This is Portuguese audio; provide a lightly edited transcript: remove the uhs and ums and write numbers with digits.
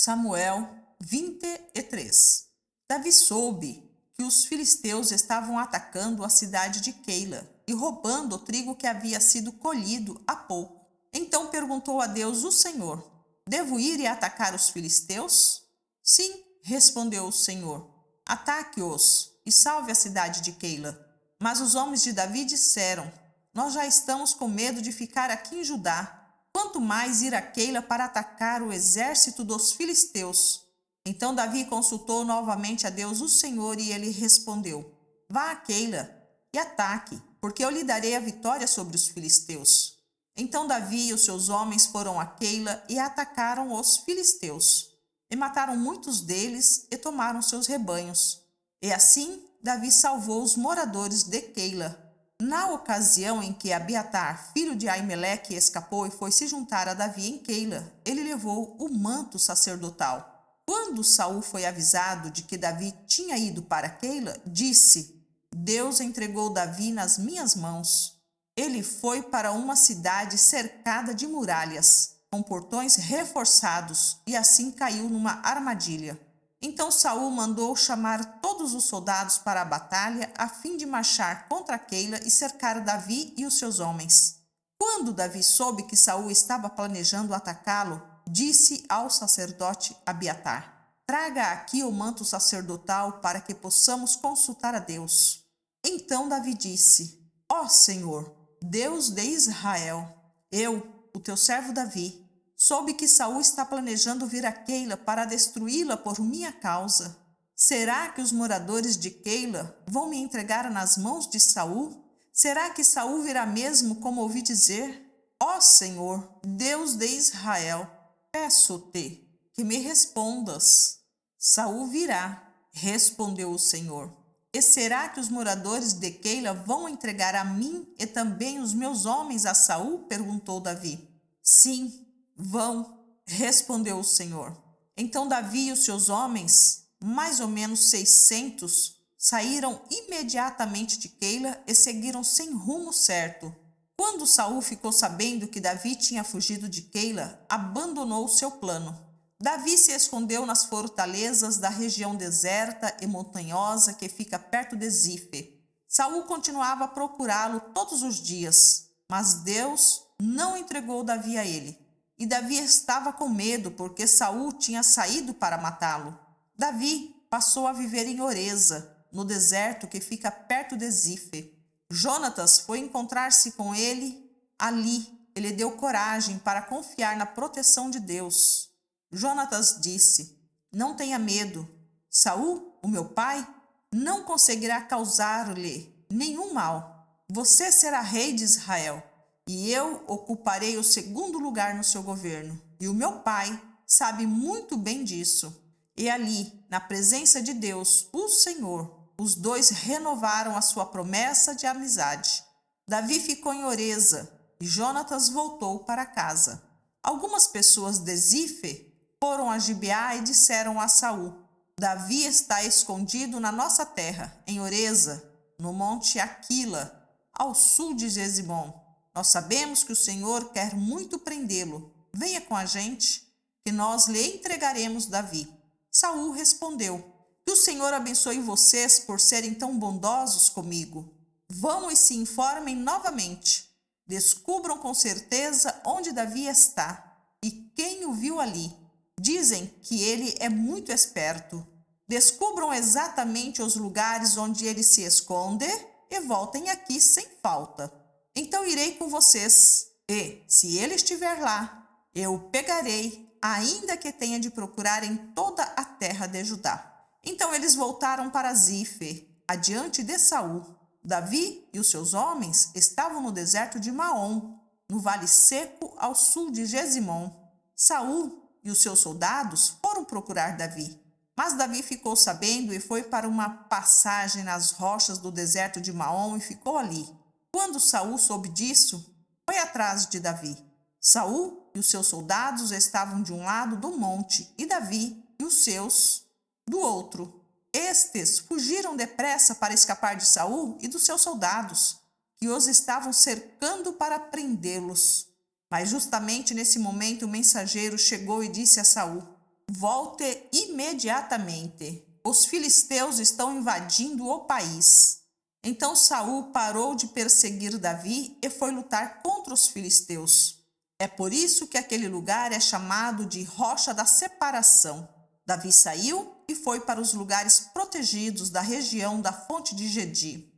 Samuel 23. Davi soube que os filisteus estavam atacando a cidade de Keila e roubando o trigo que havia sido colhido há pouco. Então perguntou a Deus o Senhor: Devo ir e atacar os filisteus? Sim, respondeu o Senhor. Ataque-os e salve a cidade de Keila. Mas os homens de Davi disseram: Nós já estamos com medo de ficar aqui em Judá. Quanto mais ir a Keila para atacar o exército dos filisteus. Então Davi consultou novamente a Deus o Senhor e ele respondeu: Vá a Keila e ataque, porque eu lhe darei a vitória sobre os filisteus. Então Davi e os seus homens foram a Keila e atacaram os filisteus. E mataram muitos deles e tomaram seus rebanhos. E assim Davi salvou os moradores de Keila. Na ocasião em que Abiatar, filho de Aimeleque, escapou e foi se juntar a Davi em Keila, ele levou o manto sacerdotal. Quando Saul foi avisado de que Davi tinha ido para Keila, disse: Deus entregou Davi nas minhas mãos. Ele foi para uma cidade cercada de muralhas, com portões reforçados, e assim caiu numa armadilha. Então Saul mandou chamar todos os soldados para a batalha, a fim de marchar contra Keila e cercar Davi e os seus homens. Quando Davi soube que Saul estava planejando atacá-lo, disse ao sacerdote Abiatar: Traga aqui o manto sacerdotal para que possamos consultar a Deus. Então Davi disse: Ó Senhor, Deus de Israel, o teu servo Davi, soube que Saul está planejando vir a Keila para destruí-la por minha causa. Será que os moradores de Keila vão me entregar nas mãos de Saul? Será que Saul virá mesmo, como ouvi dizer? Ó Senhor, Deus de Israel, peço-te que me respondas. Saul virá, respondeu o Senhor. E será que os moradores de Keila vão entregar a mim e também os meus homens a Saul? Perguntou Davi. Sim, vão, respondeu o Senhor. Então Davi e os seus homens, mais ou menos 600, saíram imediatamente de Keila e seguiram sem rumo certo. Quando Saul ficou sabendo que Davi tinha fugido de Keila, abandonou o seu plano. Davi se escondeu nas fortalezas da região deserta e montanhosa que fica perto de Zife. Saul continuava a procurá-lo todos os dias, mas Deus não entregou Davi a ele. E Davi estava com medo porque Saul tinha saído para matá-lo. Davi passou a viver em Oreza, no deserto que fica perto de Zife. Jonatas foi encontrar-se com ele ali. Ele deu coragem para confiar na proteção de Deus. Jonatas disse: Não tenha medo. Saul, o meu pai, não conseguirá causar-lhe nenhum mal. Você será rei de Israel, e eu ocuparei o segundo lugar no seu governo. E o meu pai sabe muito bem disso. E ali, na presença de Deus, o Senhor, os dois renovaram a sua promessa de amizade. Davi ficou em Oreza e Jonatas voltou para casa. Algumas pessoas de Zife foram a Gibeá e disseram a Saul: Davi está escondido na nossa terra, em Oreza, no monte Aquila, ao sul de Jezimon. Nós sabemos que o Senhor quer muito prendê-lo. Venha com a gente, que nós lhe entregaremos Davi. Saul respondeu: Que o Senhor abençoe vocês por serem tão bondosos comigo. Vão e se informem novamente. Descubram com certeza onde Davi está e quem o viu ali. Dizem que ele é muito esperto. Descubram exatamente os lugares onde ele se esconde e voltem aqui sem falta. Então irei com vocês, e, se ele estiver lá, eu o pegarei, ainda que tenha de procurar em toda a terra de Judá. Então eles voltaram para Zife, adiante de Saul. Davi e os seus homens estavam no deserto de Maom, no vale seco ao sul de Jezimon. Saul e os seus soldados foram procurar Davi. Mas Davi ficou sabendo e foi para uma passagem nas rochas do deserto de Maom e ficou ali. Quando Saul soube disso, foi atrás de Davi. Saul e os seus soldados estavam de um lado do monte e Davi e os seus do outro. Estes fugiram depressa para escapar de Saul e dos seus soldados, que os estavam cercando para prendê-los. Mas justamente nesse momento o mensageiro chegou e disse a Saul: volte imediatamente. Os filisteus estão invadindo o país. Então Saul parou de perseguir Davi e foi lutar contra os filisteus. É por isso que aquele lugar é chamado de Rocha da Separação. Davi saiu e foi para os lugares protegidos da região da fonte de Gedi.